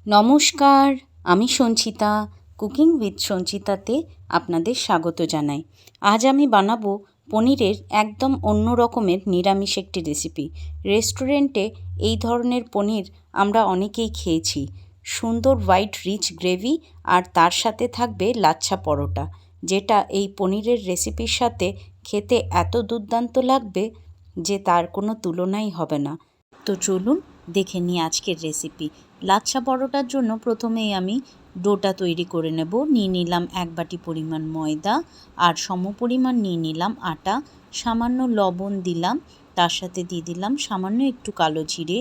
নমস্কার, আমি Sanchita. Cooking with সঞ্চিতাতে আপনাদের স্বাগত জানাই। আজ আমি বানাবো পনিরের একদম অন্য রকমের নিরামিষ একটি রেসিপি। রেস্টুরেন্টে এই ধরনের পনির আমরা অনেকেই খেয়েছি। সুন্দর হোয়াইট রিচ গ্রেভি আর তার সাথে থাকবে লাচ্ছা পরোটা, যেটা এই পনিরের রেসিপির সাথে খেতে এত দুর্দান্ত লাগবে যে তার কোনো তুলনাই হবে না। তো চলুন দেখে নিই আজকের রেসিপি। লাচ্ছা পরোটার জন্য প্রথমেই আমি ডোটা তৈরি করে নেব। নিয়ে নিলাম 1 বাটি পরিমাণ ময়দা আর সমপরিমাণ নিয়ে নিলাম আটা। সামান্য লবণ দিলাম, তার সাথে দিয়ে দিলাম সামান্য একটু কালো জিরে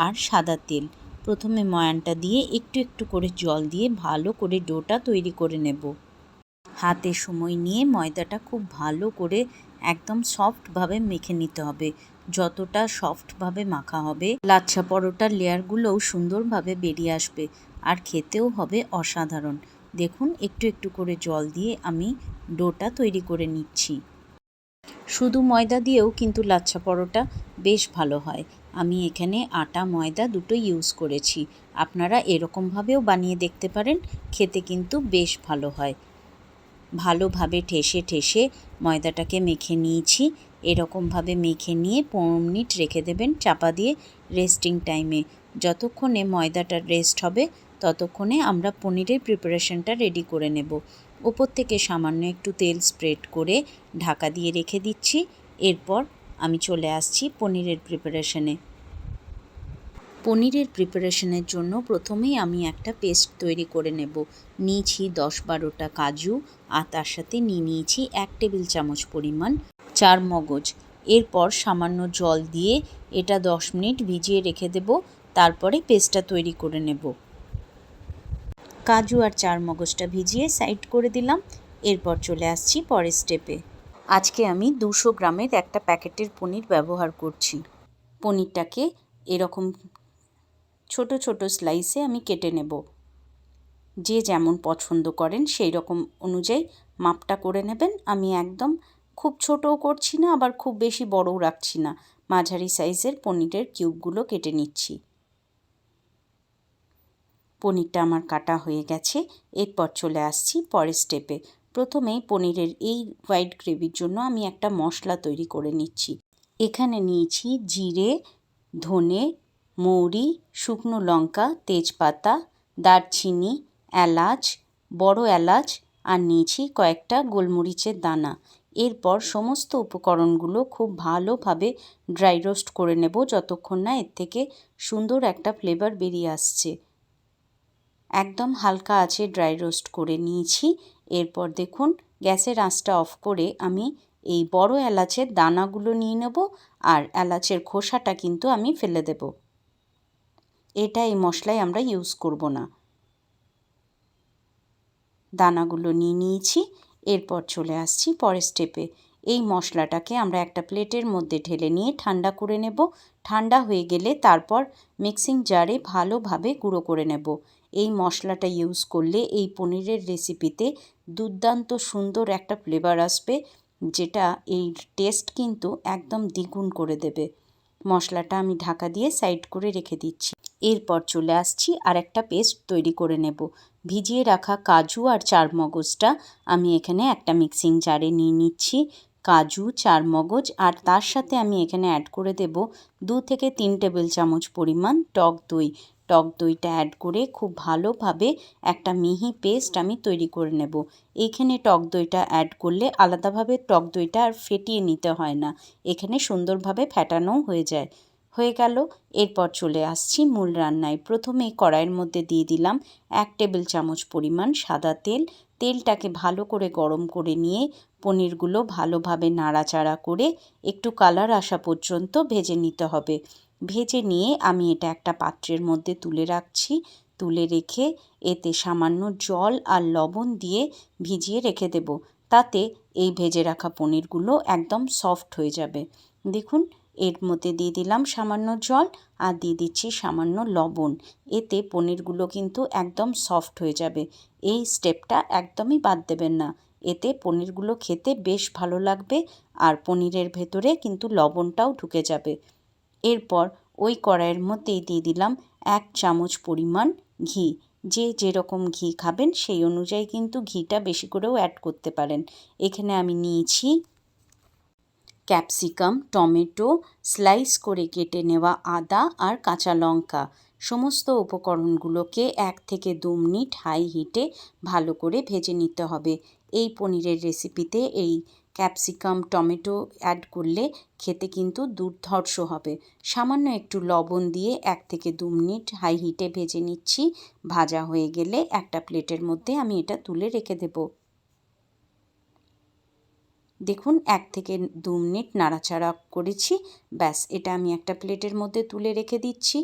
আর সাদা তেল। প্রথমে ময়ানটা দিয়ে একটু একটু করে জল দিয়ে ভালো করে ডোটা তৈরি করে নেব। হাতে সময় নিয়ে ময়দাটা খুব ভালো করে একদম সফটভাবে মেখে নিতে হবে। যতটা সফটভাবে মাখা হবে লাচ্ছা পরোটার লেয়ারগুলোও সুন্দরভাবে বেরিয়ে আসবে আর খেতেও হবে অসাধারণ। দেখুন একটু একটু করে জল দিয়ে আমি ডোটা তৈরি করে নিচ্ছি। শুধু ময়দা দিয়েও কিন্তু লাচ্ছা পরোটা বেশ ভালো হয়। আমি এখানে আটা ময়দা দুটোই ইউজ করেছি। আপনারা এরকমভাবেও বানিয়ে দেখতে পারেন, খেতে কিন্তু বেশ ভালো হয়। ভালোভাবে ঠেসে ঠেসে ময়দাটাকে মেখে নিয়েছি। এরকমভাবে মেখে নিয়ে 15 মিনিট রেখে দেবেন চাপা দিয়ে রেস্টিং টাইমে। যতক্ষণে ময়দাটা রেস্ট হবে ততক্ষণে আমরা পনিরের প্রিপারেশনটা রেডি করে নেব। ওপর থেকে সামান্য একটু তেল স্প্রেড করে ঢাকা দিয়ে রেখে দিচ্ছি। এরপর আমি চলে আসছি পনিরের প্রিপারেশনে। পনিরের প্রিপারেশনের জন্য প্রথমেই আমি একটা পেস্ট তৈরি করে নেব। নিয়েছি 10-12টা কাজু আর তার সাথে নিয়েছি 1 টেবিল চামচ পরিমাণ চারমগজ। এরপর সামান্য জল দিয়ে এটা 10 মিনিট ভিজিয়ে রেখে দেব। তারপরে পেস্টটা তৈরি করে নেব। কাজু আর চারমগজটা ভিজিয়ে সাইড করে দিলাম। এরপর চলে আসছি পরের স্টেপে। আজকে আমি 200 গ্রামের একটা প্যাকেটের পনির ব্যবহার করছি। পনিরটাকে এরকম ছোট ছোট স্লাইসে আমি কেটে নেব। যে যেমন পছন্দ করেন সেই রকম অনুযায়ী মাপটা করে নেবেন। আমি একদম খুব ছোটও করছি না, আবার খুব বেশি বড়ও রাখছি না। মাঝারি সাইজের পনিরের কিউবগুলো কেটে নিচ্ছি। পনিরটা আমার কাটা হয়ে গেছে। এরপর চলে আসছি পরের স্টেপে। প্রথমেই পনিরের এই হোয়াইট গ্রেভির জন্য আমি একটা মশলা তৈরি করে নিচ্ছি। এখানে নিয়েছি জিরে, ধনে, মৌরি, শুকনো লঙ্কা, তেজপাতা, দারচিনি, এলাচ, বড় এলাচ আর নিয়েছি কয়েকটা গোলমরিচের দানা। এরপর সমস্ত উপকরণগুলো খুব ভালোভাবে ড্রাই রোস্ট করে নেব যতক্ষণ না এর থেকে সুন্দর একটা ফ্লেভার বেরিয়ে আসছে। একদম হালকা আঁচে ড্রাই রোস্ট করে নিয়েছি। এরপর দেখুন গ্যাসের আঁচটা অফ করে আমি এই বড় এলাচের দানাগুলো নিয়ে নেব আর এলাচের খোসাটা কিন্তু আমি ফেলে দেব। এটা এই মশলায় আমরা ইউজ করব না। দানাগুলো নিয়ে নিয়েছি। এরপর চলে আসছি পরের স্টেপে। এই মশলাটাকে আমরা একটা প্লেটের মধ্যে ঢেলে নিয়ে ঠান্ডা করে নেব। ঠান্ডা হয়ে গেলে তারপর মিক্সিং জারে ভালোভাবে গুঁড়ো করে নেব। এই মশলাটা ইউজ করলে এই পনিরের রেসিপিতে দুর্দান্ত সুন্দর একটা ফ্লেভার আসবে, যেটা এই টেস্ট কিন্তু একদম দ্বিগুণ করে দেবে। মশলাটা আমি ঢাকা দিয়ে সাইড করে রেখে দিচ্ছি। এরপর চলে আসছি আর একটা পেস্ট তৈরি করে নেব। ভিজিয়ে রাখা কাজু আর চারমগজটা আমি এখানে একটা মিক্সিং জারে নিয়ে নিচ্ছি। কাজু, চারমগজ আর তার সাথে আমি এখানে অ্যাড করে দেব 2 থেকে 3 টেবিল চামচ পরিমাণ টক দই। টক দইটা অ্যাড করে খুব ভালোভাবে একটা মিহি পেস্ট আমি তৈরি করে নেব। এখানে টক দইটা অ্যাড করলে আলাদাভাবে টক দইটা আর ফেটিয়ে নিতে হয় না, এখানে সুন্দরভাবে ফেটানোও হয়ে যায়। হয়ে গেল। এরপর চলে আসছি মূল রান্নায়। প্রথমেই কড়াইয়ের মধ্যে দিয়ে দিলাম 1 টেবিল চামচ পরিমাণ সাদা তেল। তেলটাকে ভালো করে গরম করে নিয়ে পনিরগুলো ভালোভাবে নাড়াচাড়া করে একটু কালার আসা পর্যন্ত ভেজে নিতে হবে। ভেজে নিয়ে আমি এটা একটা পাত্রের মধ্যে তুলে রাখছি। তুলে রেখে এতে সামান্য জল আর লবণ দিয়ে ভিজিয়ে রেখে দেব। তাতে এই ভেজে রাখা পনিরগুলো একদম সফট হয়ে যাবে। দেখুন এর মধ্যে দিয়ে দিলাম সামান্য জল আর দিয়ে দিচ্ছি সামান্য লবণ। এতে পনিরগুলো কিন্তু একদম সফট হয়ে যাবে। এই স্টেপটা একদমই বাদ দেবেন না, এতে পনিরগুলো খেতে বেশ ভালো লাগবে আর পনিরের ভেতরে কিন্তু লবণটাও ঢুকে যাবে। এরপর ওই কড়াইয়ের মধ্যেই দিয়ে দিলাম 1 চামচ পরিমাণ ঘি। যে যেরকম ঘি খাবেন সেই অনুযায়ী কিন্তু ঘিটা বেশি করেও অ্যাড করতে পারেন। এখানে আমি নিয়েছি ক্যাপসিকাম, টমেটো, স্লাইস করে কেটে নেওয়া আদা আর কাঁচা লঙ্কা। সমস্ত উপকরণগুলোকে 1 থেকে 2 মিনিট হাই হিটে ভালো করে ভেজে নিতে হবে। এই পনিরের রেসিপিতে এই ক্যাপসিকাম, টমেটো অ্যাড করলে খেতে কিন্তু দুর্ধর্ষ হবে। সামান্য একটু লবণ দিয়ে 1 থেকে 2 মিনিট হাই হিটে ভেজে নিচ্ছি। ভাজা হয়ে গেলে একটা প্লেটের মধ্যে আমি এটা তুলে রেখে দেব। দেখুন 1 থেকে 2 মিনিট নাড়াচাড়া করেছি। ব্যাস, এটা আমি একটা প্লেটের মধ্যে তুলে রেখে দিচ্ছি।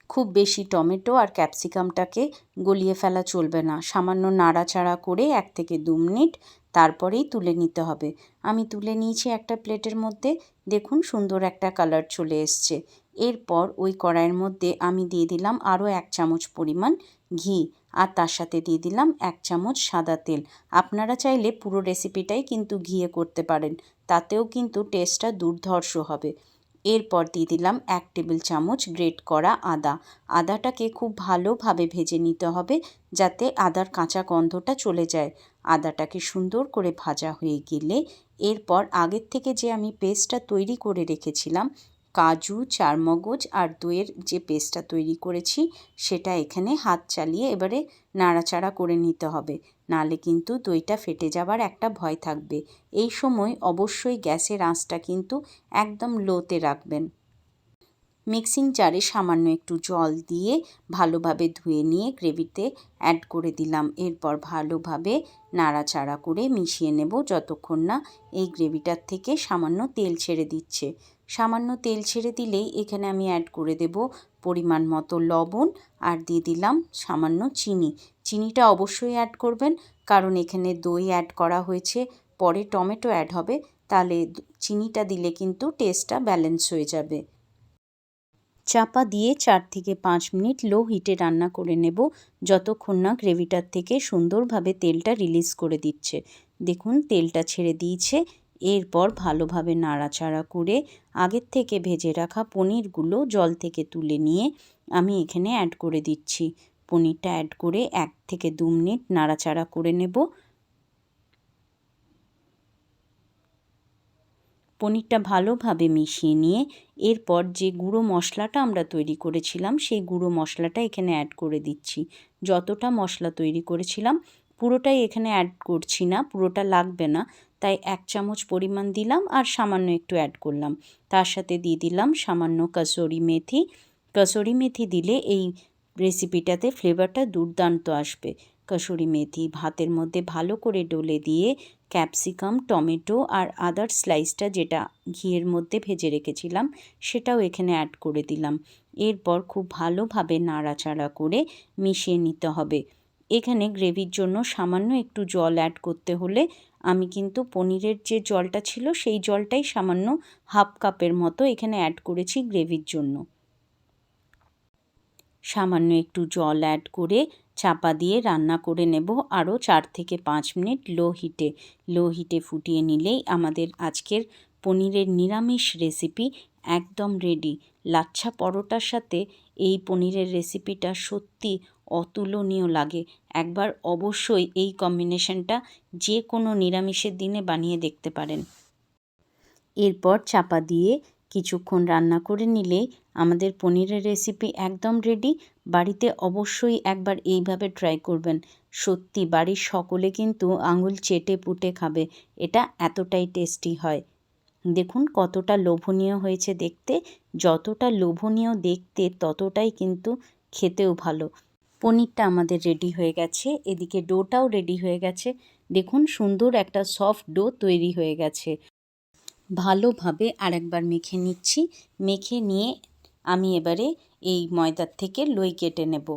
খুব বেশি টমেটো আর ক্যাপসিকামটাকে গলিয়ে ফেলা চলবে না। সামান্য নাড়াচাড়া করে 1 থেকে 2 মিনিট তারপরেই তুলে নিতে হবে। আমি তুলে নিয়েছি একটা প্লেটের মধ্যে। দেখুন সুন্দর একটা কালার চলে এসছে। এরপর ওই কড়াইয়ের মধ্যে আমি দিয়ে দিলাম আরও 1 চামচ পরিমাণ ঘি আর তার সাথে দিয়ে দিলাম 1 চামচ সাদা তেল। আপনারা চাইলে পুরো রেসিপিটাই কিন্তু ঘিয়ে করতে পারেন, তাতেও কিন্তু টেস্টটা দুর্ধর্ষ হবে। এরপর দিয়ে দিলাম 1 টেবিল চামচ গ্রেট করা আদা। আদাটাকে খুব ভালোভাবে ভেজে নিতে হবে যাতে আদার কাঁচা গন্ধটা চলে যায়। আদাটাকে সুন্দর করে ভাজা হয়ে গেলে এরপর আগের থেকে যে আমি পেস্টটা তৈরি করে রেখেছিলাম, কাজু, চারমগজ আর দইয়ের যে পেস্টটা তৈরি করেছি সেটা এখানে হাত চালিয়ে এবারে নাড়াচাড়া করে নিতে হবে, নাহলে কিন্তু দইটা ফেটে যাবার একটা ভয় থাকবে। এই সময় অবশ্যই গ্যাসের আঁচটা কিন্তু একদম লোতে রাখবেন। মিক্সিং জারে সামান্য একটু জল দিয়ে ভালোভাবে ধুয়ে নিয়ে গ্রেভিতে অ্যাড করে দিলাম। এরপর ভালোভাবে নাড়াচাড়া করে মিশিয়ে নেব যতক্ষণ না এই গ্রেভিটার থেকে সামান্য তেল ছেড়ে দিচ্ছে। সামান্য তেল ছেড়ে দিলেই এখানে আমি অ্যাড করে দেব পরিমাণ মতো লবণ আর দিয়ে দিলাম সামান্য চিনি। চিনিটা অবশ্যই অ্যাড করবেন, কারণ এখানে দই অ্যাড করা হয়েছে, পরে টমেটো অ্যাড হবে, তাহলে চিনিটা দিলে কিন্তু টেস্টটা ব্যালেন্স হয়ে যাবে। চাপা দিয়ে 4 থেকে 5 মিনিট লো হিটে রান্না করে নেব যতক্ষণ না গ্রেভিটার থেকে সুন্দরভাবে তেলটা রিলিজ করে দিচ্ছে। দেখুন তেলটা ছেড়ে দিয়েছে। এরপর ভালোভাবে নাড়াচাড়া করে আগের থেকে ভেজে রাখা পনিরগুলো জল থেকে তুলে নিয়ে আমি এখানে অ্যাড করে দিচ্ছি। পনিরটা অ্যাড করে 1 থেকে 2 মিনিট নাড়াচাড়া করে নেব। পনিরটা ভালোভাবে মিশিয়ে নিয়ে এরপর যে গুঁড়ো মশলাটা আমরা তৈরি করেছিলাম সেই গুঁড়ো মশলাটা এখানে অ্যাড করে দিচ্ছি। যতটা মশলা তৈরি করেছিলাম পুরোটাই এখানে অ্যাড করছি না, পুরোটা লাগবে না, তাই 1 চামচ পরিমাণ দিলাম আর সামান্য একটু অ্যাড করলাম। তার সাথে দিয়ে দিলাম সামান্য কসুরি মেথি। কসুরি মেথি দিলে এই রেসিপিটাতে ফ্লেভারটা দুর্দান্ত আসবে। কসুরি মেথি ভাতের মধ্যে ভালো করে ডলে দিয়ে ক্যাপসিকাম, টমেটো আর আদার স্লাইসটা যেটা ঘিয়ের মধ্যে ভেজে রেখেছিলাম সেটাও এখানে অ্যাড করে দিলাম। এরপর খুব ভালোভাবে নাড়াচাড়া করে মিশিয়ে নিতে হবে। এখানে গ্রেভির জন্য সামান্য একটু জল অ্যাড করতে হলে আমি কিন্তু পনিরের যে জলটা ছিল সেই জলটাই সামান্য হাফ কাপের মতো এখানে অ্যাড করেছি গ্রেভির জন্য। সামান্য একটু জল অ্যাড করে চাপা দিয়ে রান্না করে নেব আরও 4 থেকে 5 মিনিট লো হিটে ফুটিয়ে নিলেই আমাদের আজকের পনিরের নিরামিষ রেসিপি একদম রেডি। লাচ্ছা পরোটার সাথে এই পনিরের রেসিপিটা সত্যি অতুলনীয় লাগে। একবার অবশ্যই এই কম্বিনেশনটা যে কোনো নিরামিষের দিনে বানিয়ে দেখতে পারেন। এরপর চাপা দিয়ে কিছুক্ষণ রান্না করে নিলেই আমাদের পনিরের রেসিপি একদম রেডি। বাড়িতে অবশ্যই একবার এইভাবে ট্রাই করবেন। সত্যি বাড়ির সকলে কিন্তু আঙুল চেটে পুটে খাবে, এটা এতটাই টেস্টি হয়। দেখুন কতটা লোভনীয় হয়েছে দেখতে। যতটা লোভনীয় দেখতে ততটাই কিন্তু খেতেও ভালো। পনিরটা আমাদের রেডি হয়ে গেছে, এদিকে ডোটাও রেডি হয়ে গেছে। দেখুন সুন্দর একটা সফট ডো তৈরি হয়ে গেছে। ভালোভাবে আরেকবার মেখে নিচ্ছি। মেখে নিয়ে আমি এবারে এই ময়দার থেকে লই কেটে নেব।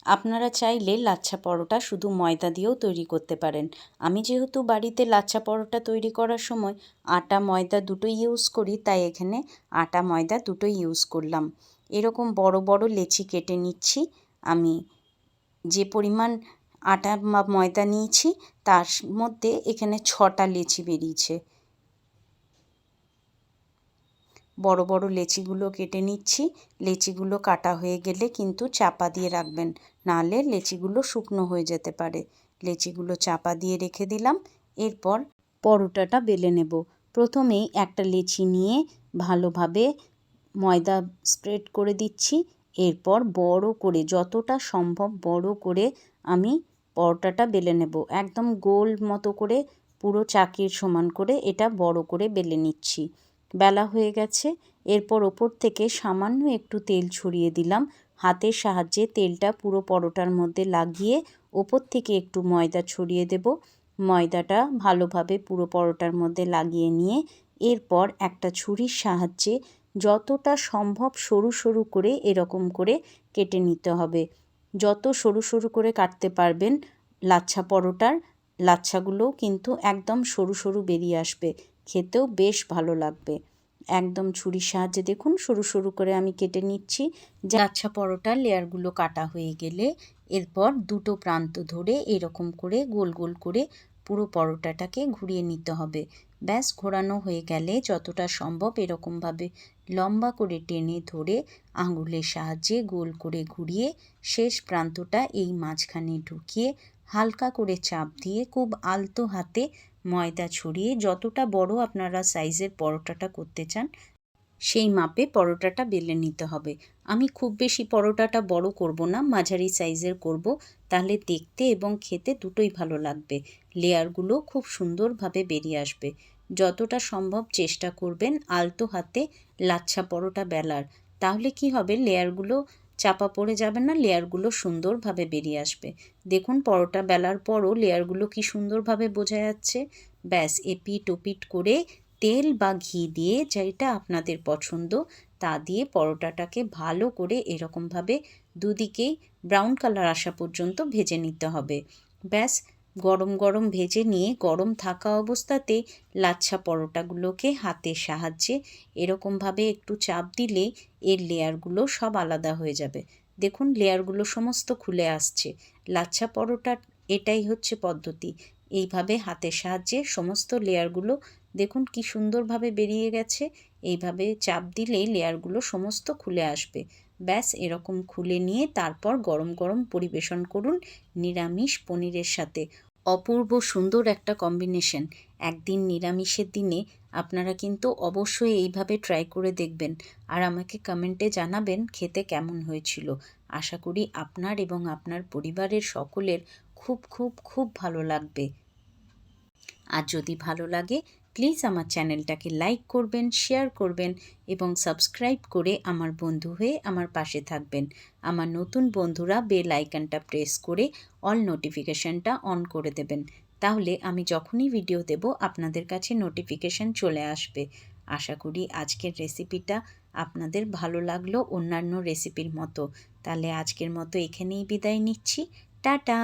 আপনারা চাইলে লাচ্ছা পরোটা শুধু ময়দা দিয়েও তৈরি করতে পারেন। আমি যেহেতু বাড়িতে লাচ্ছা পরোটা তৈরি করার সময় আটা ময়দা দুটোই ইউজ করি, তাই এখানে আটা ময়দা দুটোই ইউজ করলাম। এরকম বড় বড় লেচি কেটে নিচ্ছি। আমি যে পরিমাণ আটা বা ময়দা নিয়েছি তার মধ্যে এখানে 6টা লেচি বেরিয়েছে। বড় বড় লেচিগুলো কেটে নিচ্ছি। লেচিগুলো কাটা হয়ে গেলে কিন্তু চাপা দিয়ে রাখবেন, নাহলে লেচিগুলো শুকনো হয়ে যেতে পারে। লেচিগুলো চাপা দিয়ে রেখে দিলাম। এরপর পরোটাটা বেলে নেব। প্রথমেই একটা লেচি নিয়ে ভালোভাবে ময়দা স্প্রেড করে দিচ্ছি। এরপর বড় করে, যতটা সম্ভব বড় করে আমি পরোটাটা বেলে নেব। একদম গোল মতো করে, পুরো চাকির সমান করে এটা বড় করে বেলে নিচ্ছি। বেলা হয়ে গেছে। এরপর ওপর থেকে সামান্য একটু তেল ছড়িয়ে দিলাম। হাতের সাহায্যে তেলটা পুরো পরোটার মধ্যে লাগিয়ে ওপর থেকে একটু ময়দা ছড়িয়ে দেব। ময়দাটা ভালোভাবে পুরো পরোটার মধ্যে লাগিয়ে নিয়ে এরপর একটা ছুরির সাহায্যে যতটা সম্ভব সরু সরু করে এরকম করে কেটে নিতে হবে। যত সরু সরু করে কাটতে পারবেন লাচ্ছা পরোটার লাচ্ছাগুলোও কিন্তু একদম সরু সরু বেরিয়ে আসবে, খেতেও বেশ ভালো লাগবে। একদম ছুরির সাহায্যে দেখুন সরু সরু করে আমি কেটে নিচ্ছি। লাচ্ছা পরোটার লেয়ারগুলো কাটা হয়ে গেলে এরপর দুটো প্রান্ত ধরে এরকম করে গোল গোল করে পুরো পরোটাটাকে ঘুরিয়ে নিতে হবে। ব্যাস, ঘোরানো হয়ে গেলে যতটা সম্ভব এরকমভাবে লম্বা করে টেনে ধরে আঙুলের সাহায্যে গোল করে ঘুরিয়ে শেষ প্রান্তটা এই মাঝখানে ঢুকিয়ে হালকা করে চাপ দিয়ে খুব আলতো হাতে ময়দা ছড়িয়ে যতটা বড় আপনারা সাইজের পরোটাটা করতে চান সেই মাপে পরোটাটা বেলে নিতে হবে। আমি খুব বেশি পরোটাটা বড় করব না, মাঝারি সাইজের করব, তাহলে দেখতে এবং খেতে দুটোই ভালো লাগবে। লেয়ারগুলো খুব সুন্দরভাবে বেরিয়ে আসবে। যতটা সম্ভব চেষ্টা করবেন আলতো হাতে লাচ্ছা পরোটা বেলার, তাহলে কি হবে, লেয়ারগুলো চাপা পড়ে যাবে না, লেয়ারগুলো সুন্দরভাবে বেরিয়ে আসবে। দেখুন পরোটা বেলার পরও লেয়ারগুলো কি সুন্দরভাবে বোঝা যাচ্ছে। ব্যাস, এপিট ওপিট করে তেল বা ঘি দিয়ে, যেটা আপনাদের পছন্দ তা দিয়ে পরোটাটাকে ভালো করে এরকমভাবে দুদিকেই ব্রাউন কালার আসা পর্যন্ত ভেজে নিতে হবে। ব্যাস, গরম গরম ভেজে নিয়ে গরম থাকা অবস্থাতেই লাচ্ছা পরোটাগুলোকে হাতের সাহায্যে এরকমভাবে একটু চাপ দিলে এর লেয়ারগুলো সব আলাদা হয়ে যাবে। দেখুন লেয়ারগুলো সমস্ত খুলে আসছে। লাচ্ছা পরোটার এটাই হচ্ছে পদ্ধতি। এইভাবে হাতের সাহায্যে সমস্ত লেয়ারগুলো দেখুন কি সুন্দরভাবে বেরিয়ে গেছে। এইভাবে চাপ দিলেই লেয়ারগুলো সমস্ত খুলে আসবে। ব্যাস, এরকম খুলে নিয়ে তারপর গরম গরম পরিবেশন করুন নিরামিষ পনিরের সাথে। অপূর্ব সুন্দর একটা কম্বিনেশন। একদিন নিরামিষের দিনে আপনারা কিন্তু অবশ্যই এইভাবে ট্রাই করে দেখবেন আর আমাকে কমেন্টে জানাবেন খেতে কেমন হয়েছিল। আশা করি আপনার এবং আপনার পরিবারের সকলের খুব খুব খুব ভালো লাগবে। আর যদি ভালো লাগে প্লিজ আমার চ্যানেলটাকে লাইক করবেন, শেয়ার করবেন এবং সাবস্ক্রাইব করে আমার বন্ধু হয়ে আমার পাশে থাকবেন। আমার নতুন বন্ধুরা বেল আইকনটা প্রেস করে অল নোটিফিকেশনটা অন করে দেবেন, তাহলে আমি যখনই ভিডিও দেব আপনাদের কাছে নোটিফিকেশন চলে আসবে। আশা করি আজকের রেসিপিটা আপনাদের ভালো লাগলো অন্যান্য রেসিপির মতো। তাহলে আজকের মতো এখানেই বিদায় নিচ্ছি। টাটা।